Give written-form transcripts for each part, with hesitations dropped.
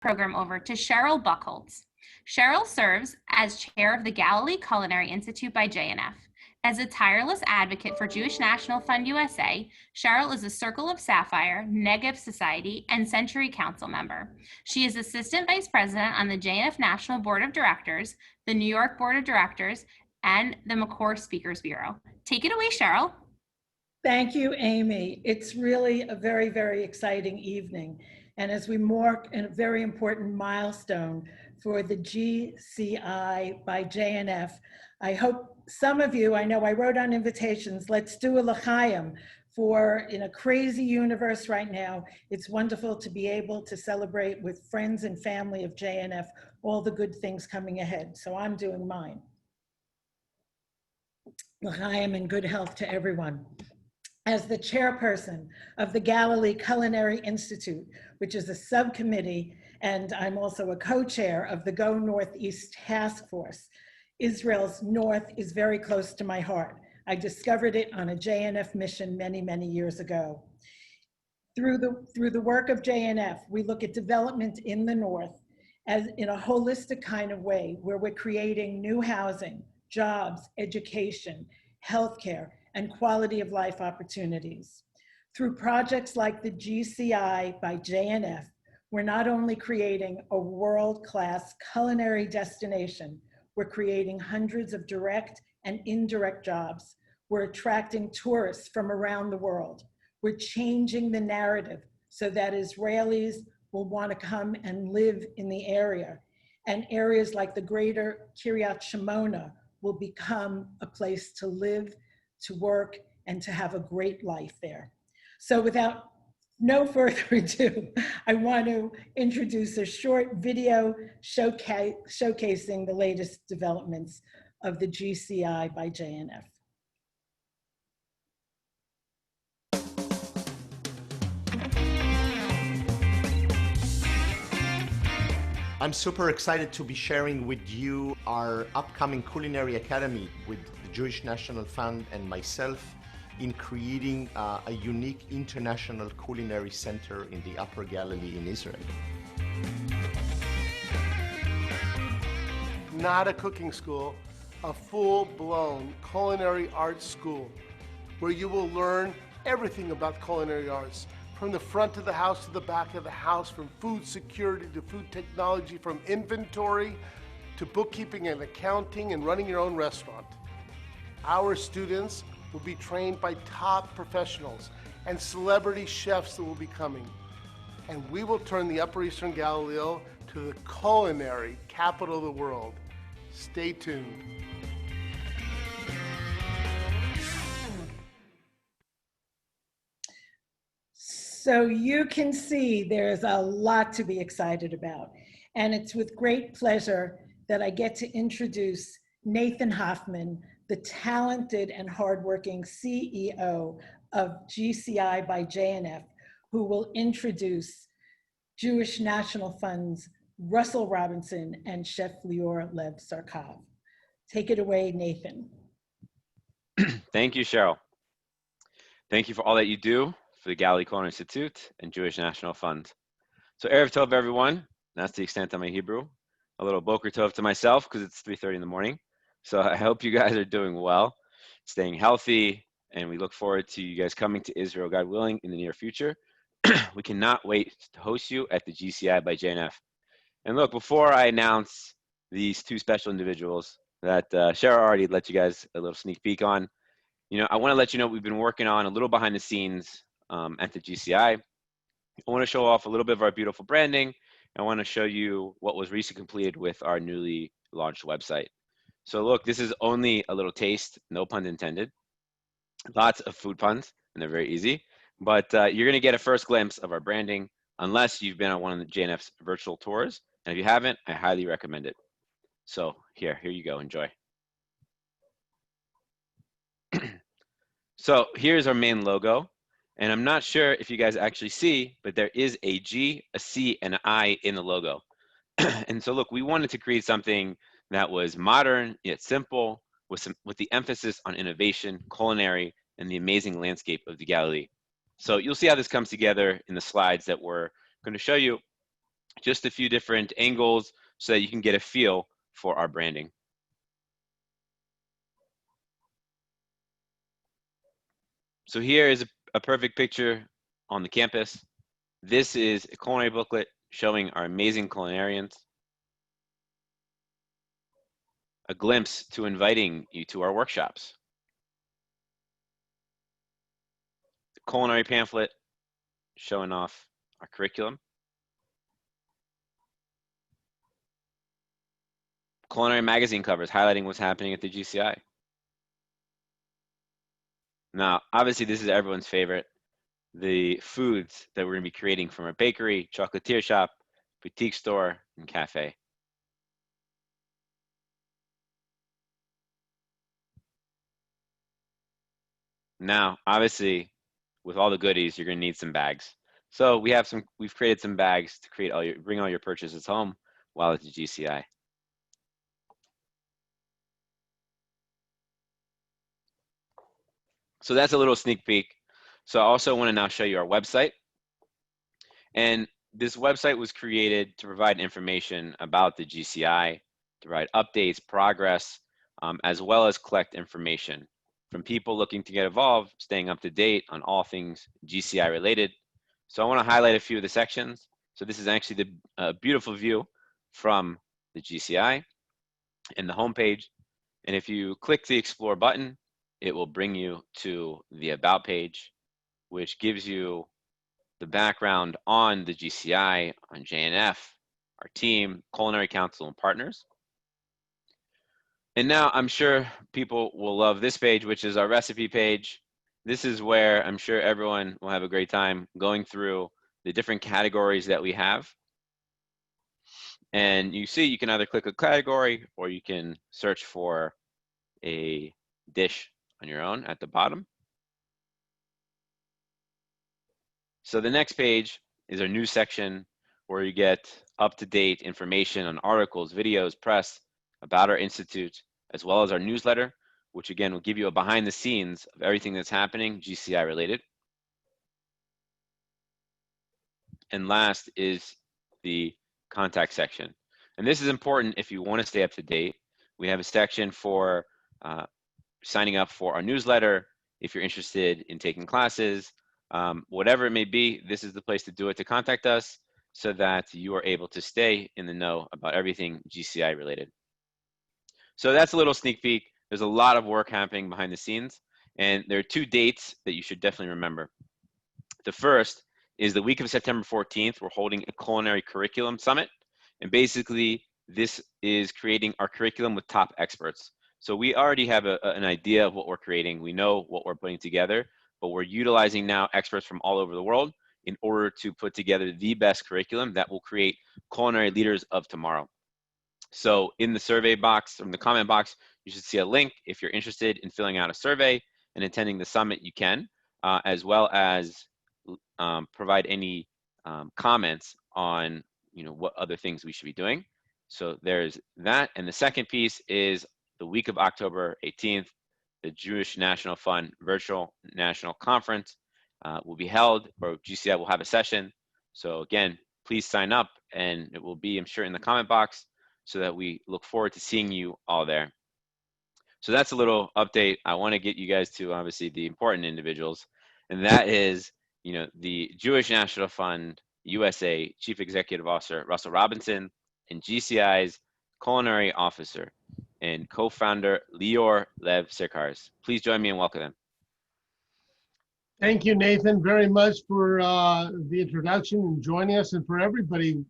program over to Cheryl Buchholz. Cheryl serves as chair of the Galilee Culinary Institute by JNF. As a tireless advocate for Jewish National Fund USA, Cheryl is a Circle of Sapphire, Negev Society, and Century Council member. She is Assistant Vice President on the JNF National Board of Directors, the New York Board of Directors, and the McCore Speakers Bureau. Take it away, Cheryl. Thank you, Amy. It's really a very, very exciting evening. And as we mark a very important milestone for the GCI by JNF, I hope some of you, I know I wrote on invitations, let's do a l'chaim for, in a crazy universe right now, it's wonderful to be able to celebrate with friends and family of JNF all the good things coming ahead. So I'm doing mine. L'chaim and good health to everyone. As the chairperson of the Galilee Culinary Institute, which is a subcommittee, and I'm also a co-chair of the Go Northeast Task Force, Israel's North is very close to my heart. I discovered it on a JNF mission many, many years ago. Through the work of JNF, we look at development in the North as in a holistic kind of way, where we're creating new housing, jobs, education, healthcare, and quality of life opportunities. Through projects like the GCI by JNF, we're not only creating a world-class culinary destination, we're creating hundreds of direct and indirect jobs. We're attracting tourists from around the world. We're changing the narrative so that Israelis will want to come and live in the area. And areas like the greater Kiryat Shimona will become a place to live, to work, and to have a great life there. So without no further ado, I want to introduce a short video showcasing the latest developments of the GCI by JNF. I'm super excited to be sharing with you our upcoming Culinary Academy with the Jewish National Fund and myself in creating a unique international culinary center in the Upper Galilee in Israel. Not a cooking school, a full-blown culinary arts school where you will learn everything about culinary arts, from the front of the house to the back of the house, from food security to food technology, from inventory to bookkeeping and accounting and running your own restaurant. Our students will be trained by top professionals and celebrity chefs that will be coming. And we will turn the Upper Eastern Galilee to the culinary capital of the world. Stay tuned. So you can see there's a lot to be excited about. And it's with great pleasure that I get to introduce Nathan Hoffman, the talented and hardworking CEO of GCI by JNF, who will introduce Jewish National Fund's Russell Robinson and Chef Lior Lev Sircarz. Take it away, Nathan. Thank you, Cheryl. Thank you for all that you do for the Galilee Culinary Institute and Jewish National Fund. So Erev Tov, everyone. That's the extent of my Hebrew. A little Boker Tov to myself because it's 3:30 in the morning. So I hope you guys are doing well, staying healthy, and we look forward to you guys coming to Israel, God willing, in the near future. We cannot wait to host you at the GCI by JNF. And look, before I announce these two special individuals that Cheryl already let you guys a little sneak peek on, I want to let you know we've been working on a little behind the scenes at the GCI. I want to show off a little bit of our beautiful branding. I want to show you what was recently completed with our newly launched website. So look, this is only a little taste, no pun intended. Lots of food puns, and they're very easy. But you're going to get a first glimpse of our branding unless you've been on one of the JNF's virtual tours. And if you haven't, I highly recommend it. So here you go, enjoy. So here's our main logo. And I'm not sure if you guys actually see, but there is a G, a C, and an I in the logo. And so look, we wanted to create something that was modern yet simple, with the emphasis on innovation, culinary, and the amazing landscape of the Galilee. So you'll see how this comes together in the slides that we're going to show you. just a few different angles so that you can get a feel for our branding. So here is a perfect picture on the campus. This is a culinary booklet showing our amazing culinarians. A glimpse to inviting you to our workshops. The culinary pamphlet showing off our curriculum. Culinary magazine covers highlighting what's happening at the GCI. Now, obviously, this is everyone's favorite. The foods that we're going to be creating from our bakery, chocolatier shop, boutique store, and cafe. Now, obviously, with all the goodies, you're going to need some bags. So we've created some bags to bring all your purchases home while at the GCI. So that's a little sneak peek. So I also want to now show you our website. And this website was created to provide information about the GCI, to provide updates, progress, as well as collect information from people looking to get involved, staying up to date on all things GCI related. So I want to highlight a few of the sections. So this is actually the beautiful view from the GCI and the homepage. And if you click the Explore button, it will bring you to the About page, which gives you the background on the GCI, on JNF, our team, Culinary Council, and partners. And now I'm sure people will love this page, which is our recipe page. This is where I'm sure everyone will have a great time going through the different categories that we have. And you see, you can either click a category or you can search for a dish on your own at the bottom. So the next page is our news section where you get up-to-date information on articles, videos, press about our institute, as well as our newsletter, which again will give you a behind the scenes of everything that's happening GCI related. And last is the contact section. And this is important if you want to stay up to date. We have a section for signing up for our newsletter. If you're interested in taking classes, whatever it may be, this is the place to do it, to contact us so that you are able to stay in the know about everything GCI related. So that's a little sneak peek. There's a lot of work happening behind the scenes, and there are two dates that you should definitely remember. The first is the week of September 14th. We're holding a culinary curriculum summit, and basically this is creating our curriculum with top experts. So we already have an idea of what we're creating. We know what we're putting together, but we're utilizing now experts from all over the world in order to put together the best curriculum that will create culinary leaders of tomorrow. So in the survey box, from the comment box, you should see a link. If you're interested in filling out a survey and attending the summit, you can, as well as provide any comments on what other things we should be doing. So there's that. And the second piece is the week of October 18th, the Jewish National Fund Virtual National Conference will be held, or GCI will have a session. So again, please sign up, and it will be, I'm sure, in the comment box, so that we look forward to seeing you all there. So that's a little update. I want to get you guys to obviously the important individuals, and that is, the Jewish National Fund USA Chief Executive Officer Russell Robinson, and GCI's Culinary Officer and co-founder Lior Lev Sircarz. Please join me in welcoming them. Thank you, Nathan, very much for the introduction and joining us, and for everybody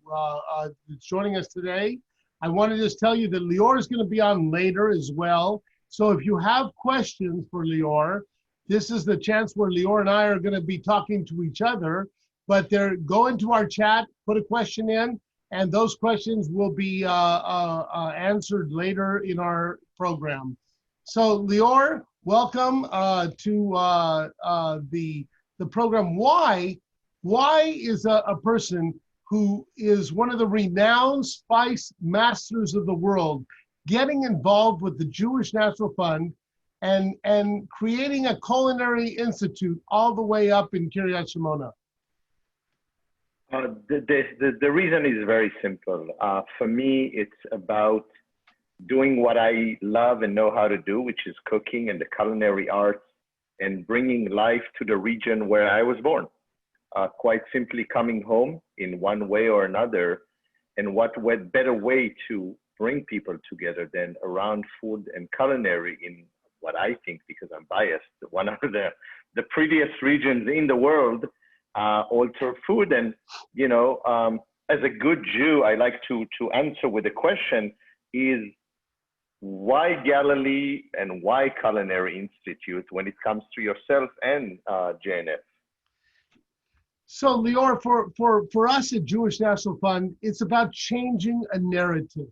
that's joining us today. I want to just tell you that Lior is going to be on later as well. So if you have questions for Lior, this is the chance where Lior and I are going to be talking to each other, but go into our chat, put a question in, and those questions will be answered later in our program. So Lior, welcome to the program. Why is a person who is one of the renowned spice masters of the world getting involved with the Jewish National Fund and creating a culinary institute all the way up in Kiryat Shimona? The reason is very simple. For me, it's about doing what I love and know how to do, which is cooking and the culinary arts, and bringing life to the region where I was born. Quite simply coming home in one way or another. And what better way to bring people together than around food and culinary in what I think, because I'm biased, one of the prettiest regions in the world, alter food. And, you know, as a good Jew, I like to answer with a question is, why Galilee and why Culinary Institute when it comes to yourself and JNF? So Lior, for us at Jewish National Fund, it's about changing a narrative.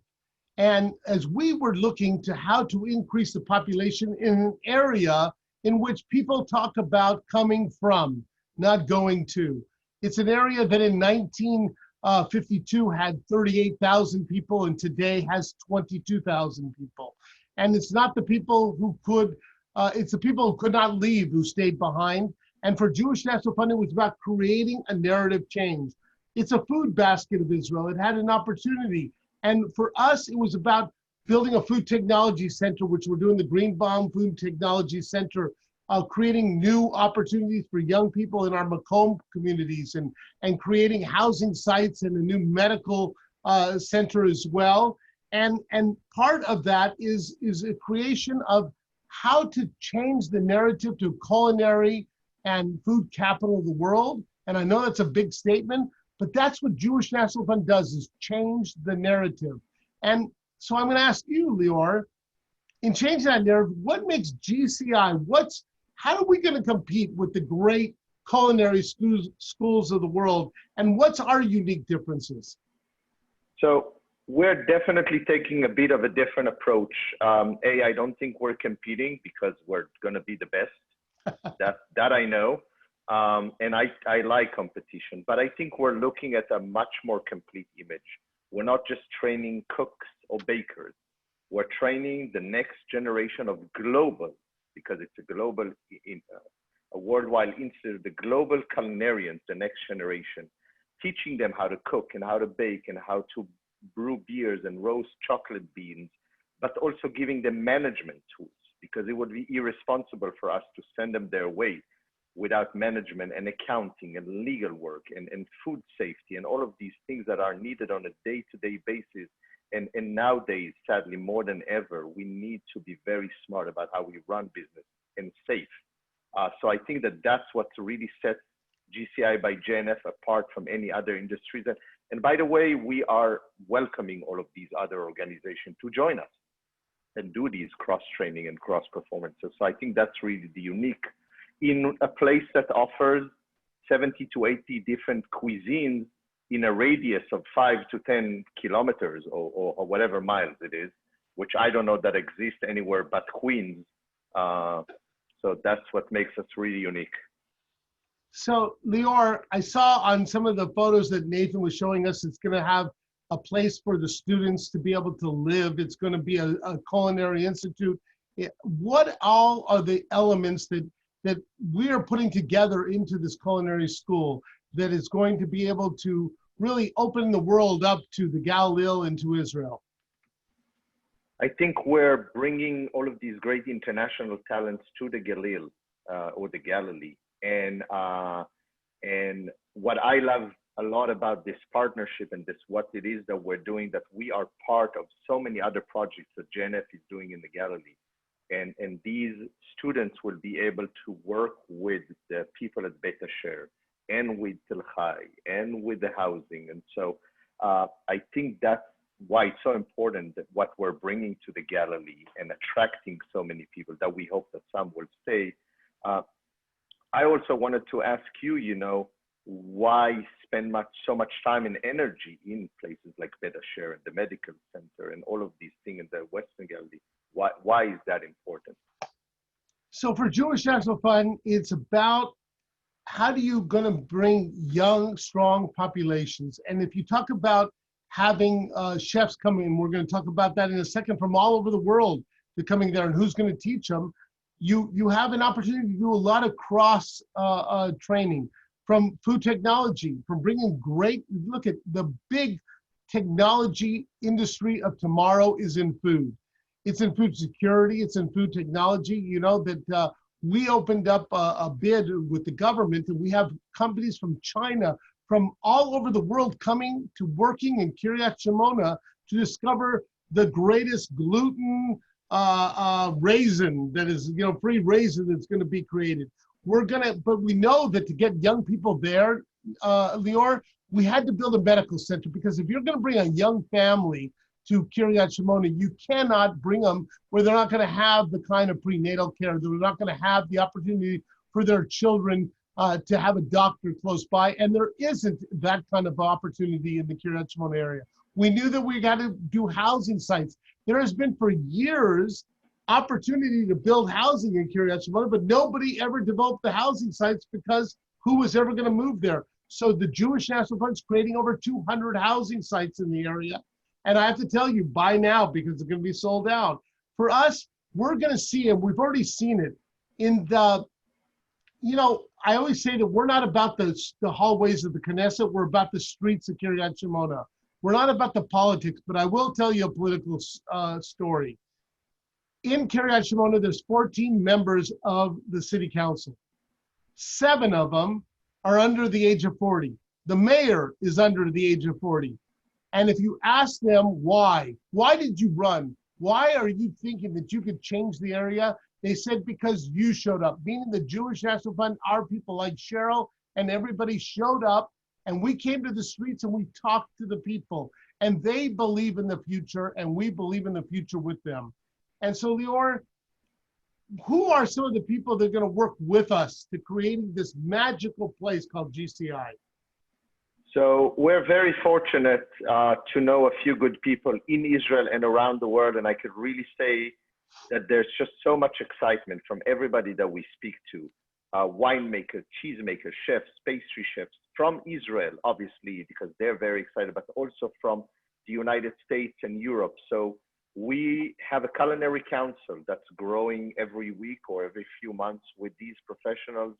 And as we were looking to how to increase the population in an area in which people talk about coming from, not going to. It's an area that in 1952 had 38,000 people and today has 22,000 people. And it's not the people who could, it's the people who could not leave who stayed behind. And for Jewish National Fund, it was about creating a narrative change. It's a food basket of Israel. It had an opportunity. And for us, it was about building a food technology center, which we're doing the Greenbaum Food Technology Center, creating new opportunities for young people in our Macomb communities and creating housing sites and a new medical center as well. And part of that is a creation of how to change the narrative to culinary and food capital of the world. And I know that's a big statement, but that's what Jewish National Fund does, is change the narrative. And so I'm gonna ask you, Lior, in changing that narrative, what makes GCI, how are we gonna compete with the great culinary schools of the world? And what's our unique differences? So we're definitely taking a bit of a different approach. I don't think we're competing because we're gonna be the best. that I know. And I like competition, but I think we're looking at a much more complete image. We're not just training cooks or bakers. We're training the next generation of global, because it's a global, a worldwide institute, the global culinarians, the next generation, teaching them how to cook and how to bake and how to brew beers and roast chocolate beans, but also giving them management tools, because it would be irresponsible for us to send them their way without management and accounting and legal work and food safety and all of these things that are needed on a day-to-day basis. And nowadays, sadly, more than ever, we need to be very smart about how we run business and safe. So I think that that's what really sets GCI by JNF apart from any other industries. And by the way, we are welcoming all of these other organizations to join us and do these cross-training and cross-performances. So I think that's really the unique in a place that offers 70 to 80 different cuisines in a radius of 5 to 10 kilometers or whatever miles it is, which I don't know that exists anywhere but Queens. So that's what makes us really unique. So Lior, I saw on some of the photos that Nathan was showing us, it's going to have a place for the students to be able to live. It's going to be a culinary institute. What all are the elements that we are putting together into this culinary school that is going to be able to really open the world up to the Galilee and to Israel? I think we're bringing all of these great international talents to the Galilee or the Galilee. And what I love a lot about this partnership and this what it is that we're doing, that we are part of so many other projects that JNF is doing in the Galilee. And these students will be able to work with the people at Beit Asher and with Tel Chai and with the housing. And so I think that's why it's so important that what we're bringing to the Galilee and attracting so many people that we hope that some will stay. I also wanted to ask you, you know, why spend so much time and energy in places like Beit Asher and the medical center and all of these things in the Western Galilee? Why is that important? So for Jewish National Fund, it's about how do you going to bring young, strong populations? And if you talk about having chefs coming in, we're going to talk about that in a second, from all over the world, they're coming there and who's going to teach them. You have an opportunity to do a lot of cross training. from food technology, from bringing great, look at the big technology industry of tomorrow is in food. It's in food security, it's in food technology. You know that we opened up a bid with the government, and we have companies from China, from all over the world coming to working in Kiryat Shimona to discover the greatest gluten raisin that is, free raisin that's going to be created. But we know that to get young people there, Lior, we had to build a medical center, because if you're going to bring a young family to Kiryat Shimona, you cannot bring them where they're not going to have the kind of prenatal care, they're not going to have the opportunity for their children to have a doctor close by, and there isn't that kind of opportunity in the Kiryat Shimona area. We knew that we got to do housing sites. There has been for years opportunity to build housing in Kiryat Shimona, but nobody ever developed the housing sites because who was ever going to move there? So the Jewish National Fund's creating over 200 housing sites in the area. And I have to tell you, buy now because it's going to be sold out. For us, we're going to see, and we've already seen it in the, I always say that we're not about the hallways of the Knesset, we're about the streets of Kiryat Shimona. We're not about the politics, but I will tell you a political story. In Kiryat Shimona, there's 14 members of the city council. 7 of them are under the age of 40. The mayor is under the age of 40. And if you ask them why did you run? Why are you thinking that you could change the area? They said, because you showed up, meaning the Jewish National Fund, our people like Cheryl and everybody showed up, and we came to the streets and we talked to the people, and they believe in the future and we believe in the future with them. And so, Lior, who are some of the people that are going to work with us to creating this magical place called GCI? So we're very fortunate to know a few good people in Israel and around the world. And I could really say that there's just so much excitement from everybody that we speak to. Winemakers, cheesemakers, chefs, pastry chefs from Israel, obviously, because they're very excited, but also from the United States and Europe. So we have a culinary council that's growing every week or every few months with these professionals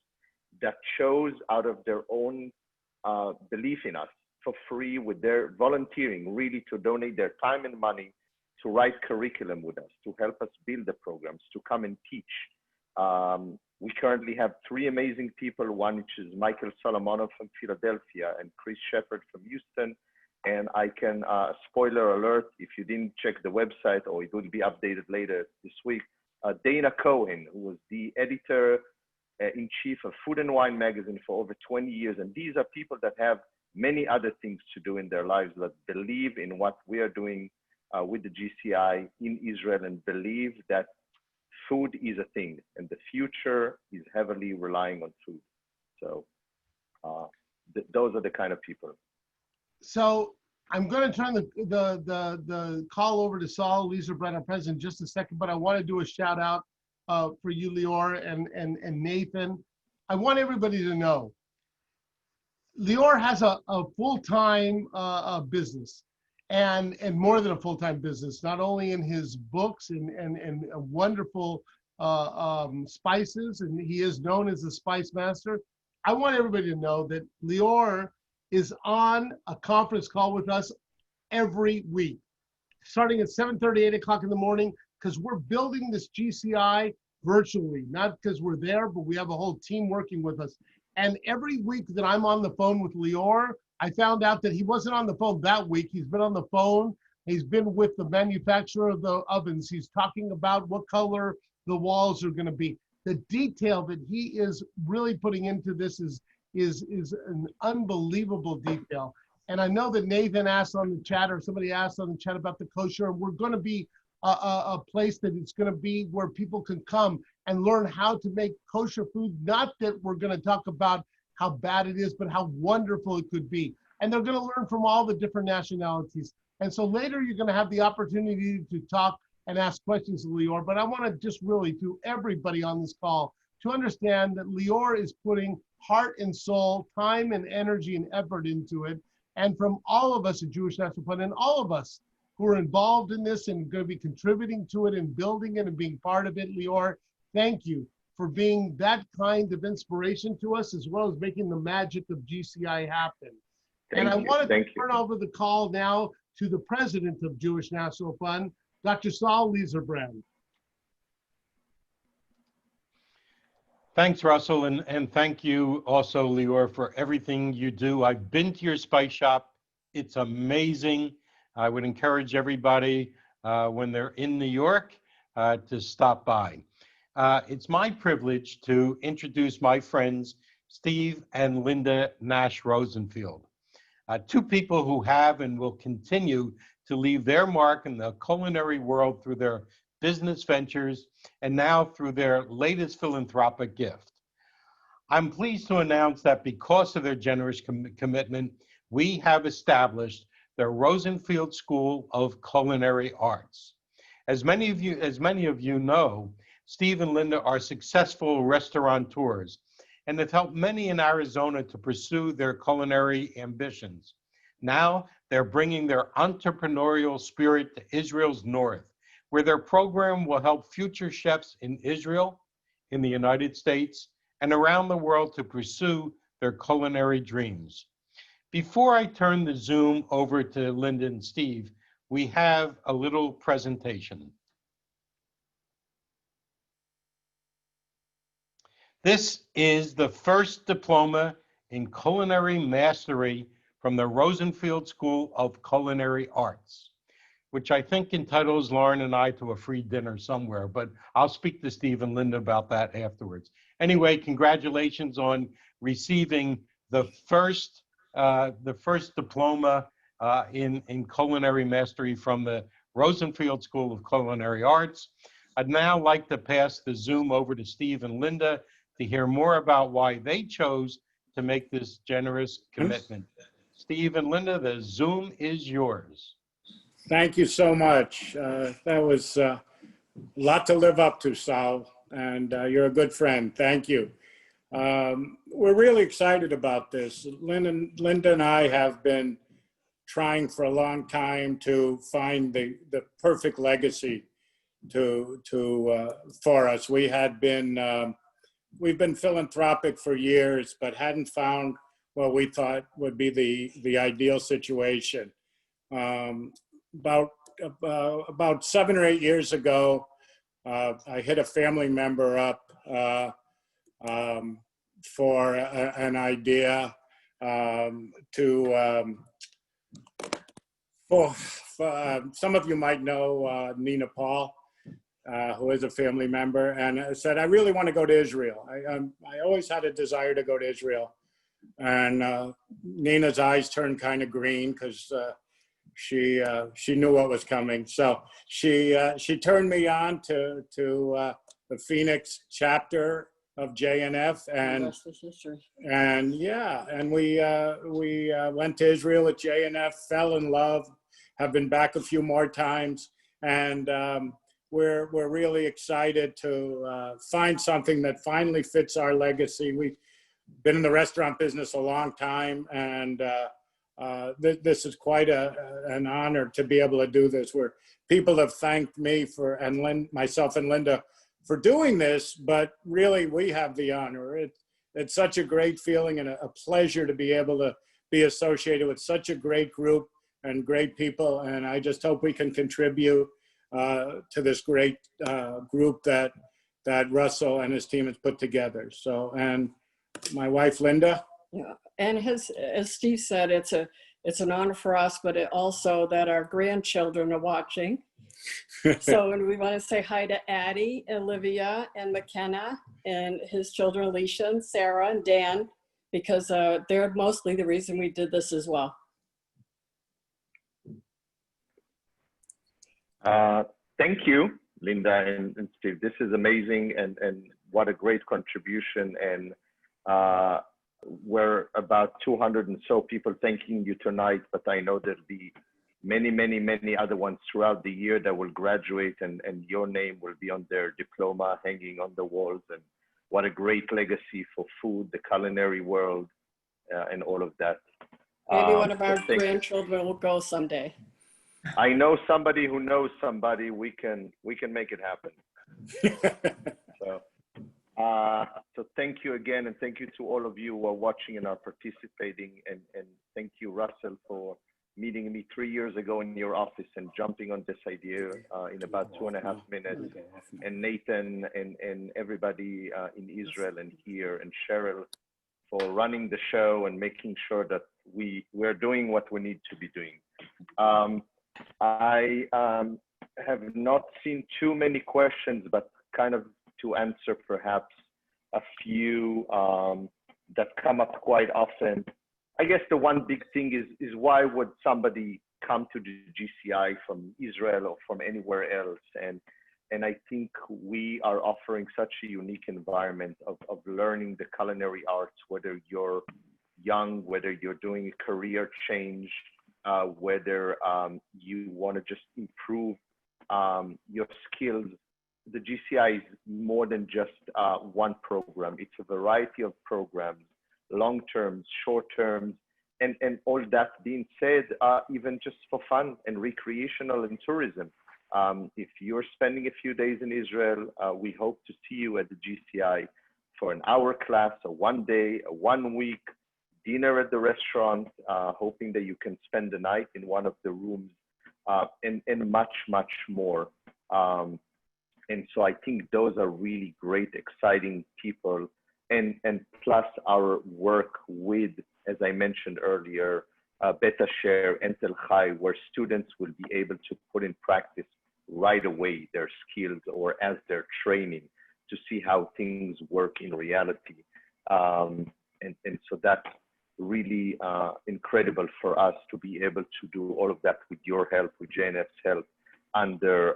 that chose out of their own belief in us for free, with their volunteering, really to donate their time and money to write curriculum with us, to help us build the programs, to come and teach. We currently have 3 amazing people, one which is Michael Solomonov from Philadelphia and Chris Shepard from Houston. And I can, spoiler alert, if you didn't check the website, or it will be updated later this week, Dana Cohen, who was the editor-in-chief of Food and Wine magazine for over 20 years. And these are people that have many other things to do in their lives, that believe in what we are doing with the GCI in Israel, and believe that food is a thing and the future is heavily relying on food. So those are the kind of people. So I'm going to turn the call over to Saul Lieserbrand, our president, in just a second, but I want to do a shout out for you, Lior, and Nathan. I want everybody to know, Lior has a full-time business, and more than a full-time business, not only in his books and wonderful spices, and he is known as the Spice Master. I want everybody to know that Lior is on a conference call with us every week, starting at 7:30, 8 o'clock in the morning, because we're building this GCI virtually, not because we're there, but we have a whole team working with us. And every week that I'm on the phone with Lior, I found out that he wasn't on the phone that week. He's been on the phone. He's been with the manufacturer of the ovens. He's talking about what color the walls are going to be. The detail that he is really putting into this is an unbelievable detail. And I know that Nathan asked on the chat, or somebody asked on the chat about the kosher, and we're going to be a place that it's going to be where people can come and learn how to make kosher food. Not that we're going to talk about how bad it is, but how wonderful it could be. And they're going to learn from all the different nationalities. And so later you're going to have the opportunity to talk and ask questions of Lior. But I want to just really, to everybody on this call, to understand that Lior is putting heart and soul, time and energy and effort into it. And from all of us at Jewish National Fund, and all of us who are involved in this and going to be contributing to it and building it and being part of it, Lior, thank you for being that kind of inspiration to us, as well as making the magic of GCI happen. And I wanted to turn over the call now to the president of Jewish National Fund, Dr. Saul Lieserbrand. Thanks, Russell, and thank you also, Lior, for everything you do. I've been to your spice shop. It's amazing. I would encourage everybody when they're in New York to stop by. It's my privilege to introduce my friends, Steve and Linda Nash Rosenfield, two people who have and will continue to leave their mark in the culinary world through their business ventures and now through their latest philanthropic gift. I'm pleased to announce that because of their generous commitment, we have established the Rosenfield School of Culinary Arts. As many of you know, Steve and Linda are successful restaurateurs and have helped many in Arizona to pursue their culinary ambitions. Now they're bringing their entrepreneurial spirit to Israel's north, where their program will help future chefs in Israel, in the United States, and around the world to pursue their culinary dreams. Before I turn the Zoom over to Linda and Steve, we have a little presentation. This is the first diploma in culinary mastery from the Rosenfield School of Culinary Arts, which I think entitles Lauren and I to a free dinner somewhere, but I'll speak to Steve and Linda about that afterwards. Anyway, congratulations on receiving the first diploma in culinary mastery from the Rosenfield School of Culinary Arts. I'd now like to pass the Zoom over to Steve and Linda to hear more about why they chose to make this generous commitment. Steve and Linda, the Zoom is yours. Thank you so much. That was a lot to live up to, Sal, and you're a good friend. Thank you. We're really excited about this. Linda and I have been trying for a long time to find the perfect legacy for us. We've been philanthropic for years, but hadn't found what we thought would be the ideal situation. About 7 or 8 years ago, I hit a family member up for an idea some of you might know Nina Paul, who is a family member, and I said, I really want to go to Israel. I always had a desire to go to Israel. And Nina's eyes turned kind of green because she knew what was coming. So she turned me on to the Phoenix chapter of JNF, and we went to Israel at JNF, fell in love, have been back a few more times, and we're really excited to find something that finally fits our legacy. We've been in the restaurant business a long time, and this is quite an honor to be able to do this, where people have thanked me myself and Linda for doing this, but really we have the honor. It's such a great feeling and a pleasure to be able to be associated with such a great group and great people, and I just hope we can contribute to this great group that Russell and his team has put together. So, and my wife, Linda. Yeah, and as Steve said, it's an honor for us, but it also that our grandchildren are watching. So, and we want to say hi to Addie, Olivia, and McKenna, and his children, Alicia, and Sarah, and Dan, because they're mostly the reason we did this as well. Thank you, Linda and Steve. This is amazing, and what a great contribution. And we're about 200 and so people thanking you tonight, but I know there'll be many other ones throughout the year that will graduate, and your name will be on their diploma hanging on the walls. And what a great legacy for food, the culinary world, and all of that. Maybe one of our grandchildren will go someday. I know somebody who knows somebody. We can make it happen. So So thank you again, and thank you to all of you who are watching and are participating. And thank you, Russell, for meeting me 3 years ago in your office and jumping on this idea in about 2.5 minutes. And Nathan and everybody in Israel and here, and Cheryl for running the show and making sure that we're doing what we need to be doing. I have not seen too many questions, but kind of to answer perhaps a few that come up quite often. I guess the one big thing is why would somebody come to the GCI from Israel or from anywhere else? And I think we are offering such a unique environment of learning the culinary arts, whether you're young, whether you're doing a career change, whether you want to just improve your skills. The GCI is more than just one program. It's a variety of programs, long terms, short terms, and all that being said, even just for fun and recreational and tourism. If you're spending a few days in Israel, we hope to see you at the GCI for an hour class, a 1 day, a 1 week, dinner at the restaurant, hoping that you can spend the night in one of the rooms, and much, much more. And so I think those are really great, exciting people. And plus our work with, as I mentioned earlier, Beta Share and Tel Chai, where students will be able to put in practice right away their skills or as they're training to see how things work in reality. And so that's really incredible for us to be able to do all of that with your help, with JNF's help, under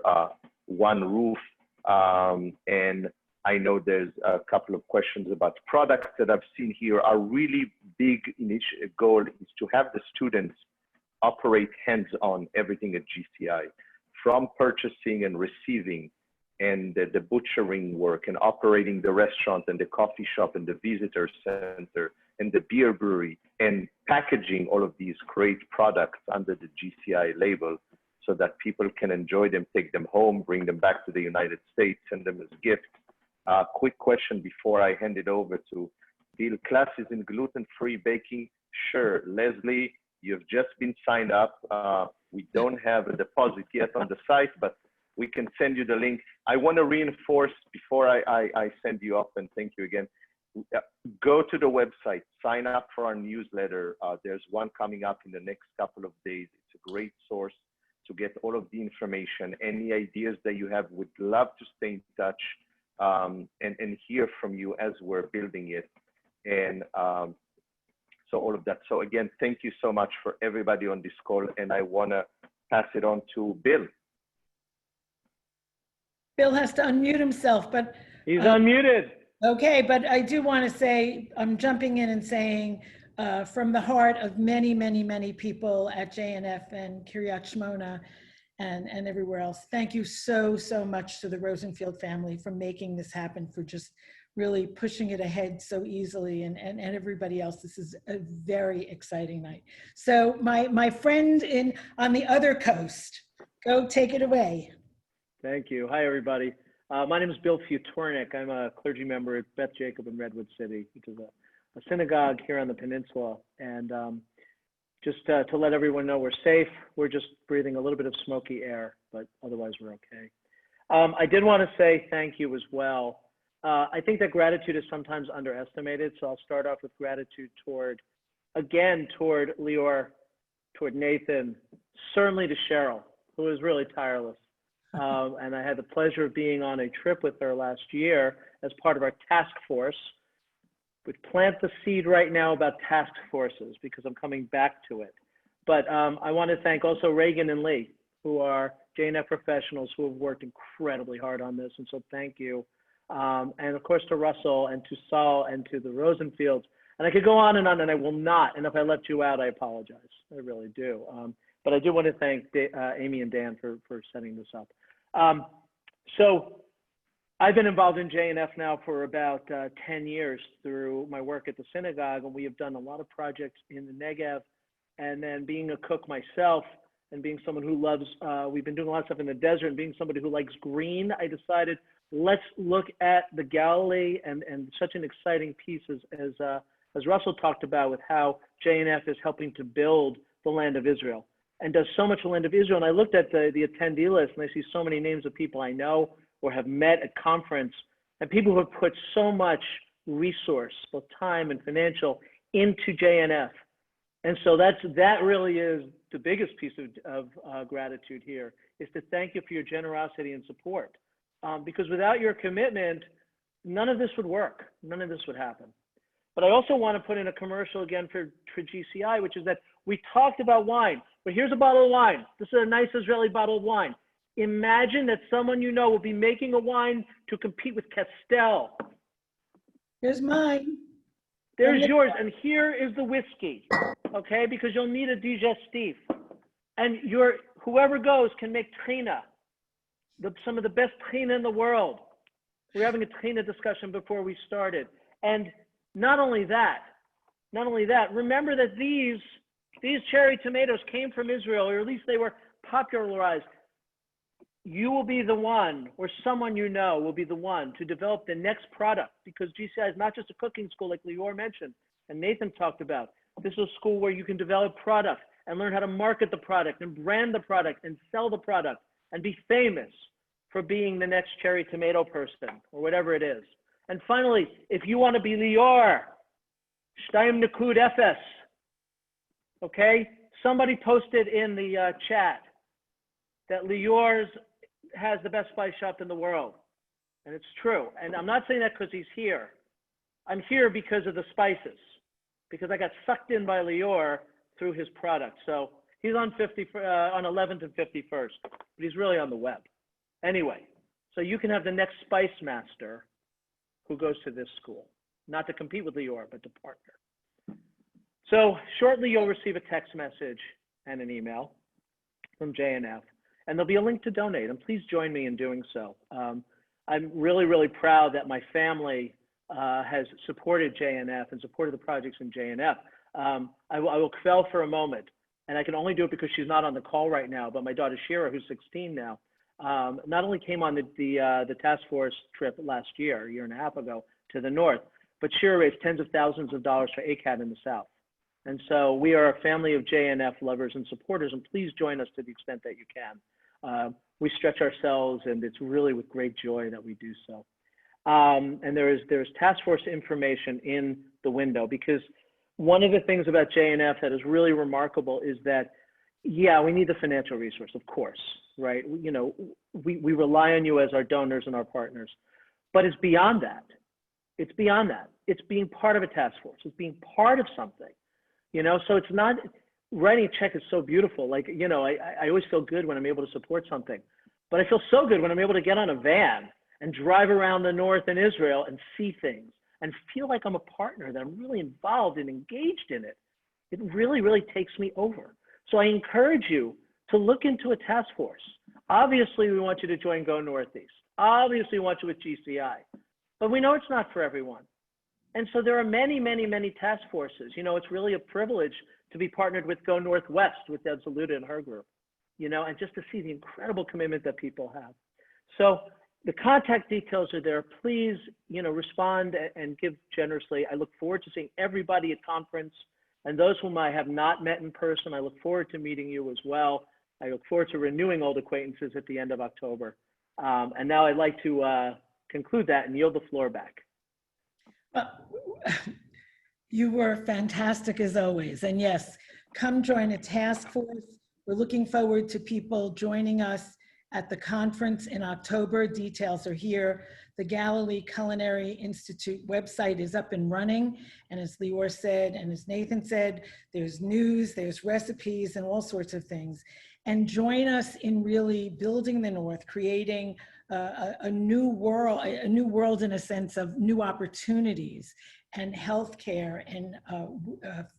one roof. And I know there's a couple of questions about products that I've seen here. Our really big goal is to have the students operate hands-on everything at GCI, from purchasing and receiving and the butchering work and operating the restaurant and the coffee shop and the visitor center and the beer brewery and packaging all of these great products under the GCI label so that people can enjoy them, take them home, bring them back to the United States, send them as gifts. Quick question before I hand it over to Bill. Classes in gluten-free baking? Sure. Leslie, you've just been signed up. We don't have a deposit yet on the site, but we can send you the link. I want to reinforce before I send you up, and thank you again. Go to the website, sign up for our newsletter. There's one coming up in the next couple of days. It's a great source to get all of the information. Any ideas that you have, would love to stay in touch and hear from you as we're building it. And so all of that. So again, thank you so much for everybody on this call. And I want to pass it on to Bill. Bill has to unmute himself, but he's unmuted. Okay, but I do want to say, I'm jumping in and saying, from the heart of many, many, many people at JNF and Kiryat Shmona and everywhere else, thank you so, so much to the Rosenfield family for making this happen, for just really pushing it ahead so easily, and everybody else. This is a very exciting night. So my friend on the other coast, go take it away. Thank you. Hi, everybody. My name is Bill Futornik. I'm a clergy member at Beth Jacob in Redwood City, which is a synagogue here on the peninsula. And just to let everyone know we're safe. We're just breathing a little bit of smoky air, but otherwise we're okay. I did want to say thank you as well. I think that gratitude is sometimes underestimated. So I'll start off with gratitude toward Lior, toward Nathan, certainly to Cheryl, who is really tireless. And I had the pleasure of being on a trip with her last year as part of our task force. We plant the seed right now about task forces because I'm coming back to it. But I want to thank also Reagan and Lee, who are JNF professionals who have worked incredibly hard on this. And so thank you. And of course to Russell and to Saul and to the Rosenfields. And I could go on, and I will not. And if I left you out, I apologize. I really do. But I do want to thank Amy and Dan for setting this up. So I've been involved in JNF now for about 10 years through my work at the synagogue, and we have done a lot of projects in the Negev. And then being a cook myself and being someone who loves, we've been doing a lot of stuff in the desert, and being somebody who likes green, I decided let's look at the Galilee and such an exciting piece as Russell talked about with how JNF is helping to build the land of Israel and does so much the land of Israel. And I looked at the attendee list and I see so many names of people I know or have met at conference, and people who have put so much resource, both time and financial, into JNF. And so that really is the biggest piece of gratitude here, is to thank you for your generosity and support. Because without your commitment, none of this would work. None of this would happen. But I also want to put in a commercial again for GCI, which is that we talked about wine, but here's a bottle of wine. This is a nice Israeli bottle of wine. Imagine that someone you know will be making a wine to compete with Castel. Here's mine. There's yours, and here is the whiskey, okay? Because you'll need a digestif. And whoever goes can make trina, some of the best trina in the world. We were having a trina discussion before we started. And not only that, remember that these cherry tomatoes came from Israel, or at least they were popularized. You will be the one, or someone you know will be the one to develop the next product, because GCI is not just a cooking school like Lior mentioned and Nathan talked about. This is a school where you can develop product and learn how to market the product and brand the product and sell the product and be famous for being the next cherry tomato person or whatever it is. And finally, if you want to be Lior, Shtayim Nakud Efes, okay? Somebody posted in the chat that Lior's has the best spice shop in the world. And it's true. And I'm not saying that because he's here. I'm here because of the spices, because I got sucked in by Lior through his product. So he's on 11th and 51st, but he's really on the web. Anyway, so you can have the next spice master who goes to this school, not to compete with Lior, but to partner. So shortly you'll receive a text message and an email from JNF. And there'll be a link to donate, and please join me in doing so. I'm really, really proud that my family has supported JNF and supported the projects in JNF. I will kvel for a moment, and I can only do it because she's not on the call right now, but my daughter Shira, who's 16 now, not only came on the task force trip last year, a year and a half ago, to the north, but Shira raised tens of thousands of dollars for ACAT in the south. And so we are a family of JNF lovers and supporters, and please join us to the extent that you can. We stretch ourselves, and it's really with great joy that we do so. And there's task force information in the window, because one of the things about JNF that is really remarkable is that, yeah, we need the financial resource, of course, right? You know, we rely on you as our donors and our partners, but it's beyond that. It's beyond that. It's being part of a task force. It's being part of something. You know, so it's not, writing a check is so beautiful. Like, you know, I always feel good when I'm able to support something, but I feel so good when I'm able to get on a van and drive around the north in Israel and see things and feel like I'm a partner, that I'm really involved and engaged in it. It really, really takes me over. So I encourage you to look into a task force. Obviously, we want you to join Go Northeast. Obviously, we want you with GCI, but we know it's not for everyone. And so there are many, many, many task forces. You know, it's really a privilege to be partnered with Go Northwest with Deb Zaluda and her group, you know, and just to see the incredible commitment that people have. So the contact details are there. Please, you know, respond and give generously. I look forward to seeing everybody at conference, and those whom I have not met in person, I look forward to meeting you as well. I look forward to renewing old acquaintances at the end of October. And now I'd like to conclude that and yield the floor back. You were fantastic as always. And yes, come join a task force. We're looking forward to people joining us at the conference in October. Details are here. The Galilee Culinary Institute website is up and running. And as Lior said, and as Nathan said, there's news, there's recipes, and all sorts of things. And join us in really building the North, creating a new world in a sense of new opportunities, and healthcare, and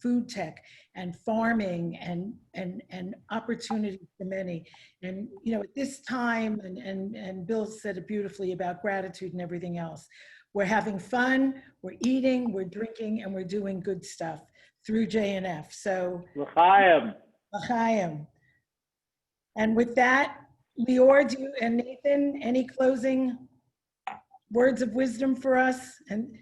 food tech, and farming, and opportunities for many. And you know, at this time, and Bill said it beautifully about gratitude and everything else, we're having fun, we're eating, we're drinking, and we're doing good stuff through JNF. So, L'chaim. L'chaim. And with that, Lior, do you, and Nathan, any closing words of wisdom for us? And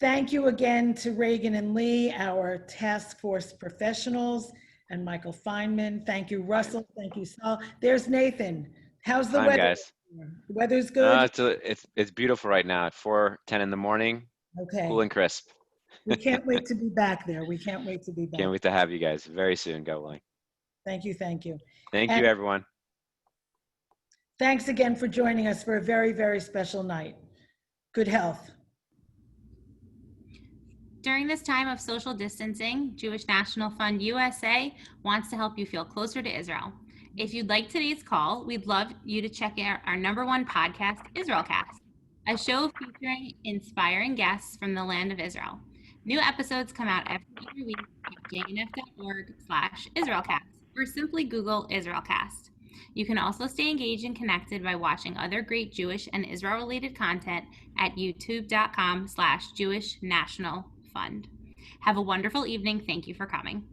thank you again to Reagan and Lee, our task force professionals, and Michael Feynman. Thank you, Russell. Thank you, Saul. There's Nathan. How's the Hi, weather? guys. The weather's good? It's beautiful right now at 4:10 in the morning. Okay. Cool and crisp. We can't wait to be back there. We can't wait to be back. Can't wait to have you guys very soon, God willing. Thank you, thank you. Thank And you, everyone. thanks again for joining us for a very, very special night. Good health. During this time of social distancing, Jewish National Fund USA wants to help you feel closer to Israel. If you'd like today's call, we'd love you to check out our #1 podcast, Israelcast, a show featuring inspiring guests from the land of Israel. New episodes come out every other week at jnf.org/Israelcast, or simply Google Israelcast. You can also stay engaged and connected by watching other great Jewish and Israel-related content at youtube.com/Jewish National Fund. Have a wonderful evening. Thank you for coming.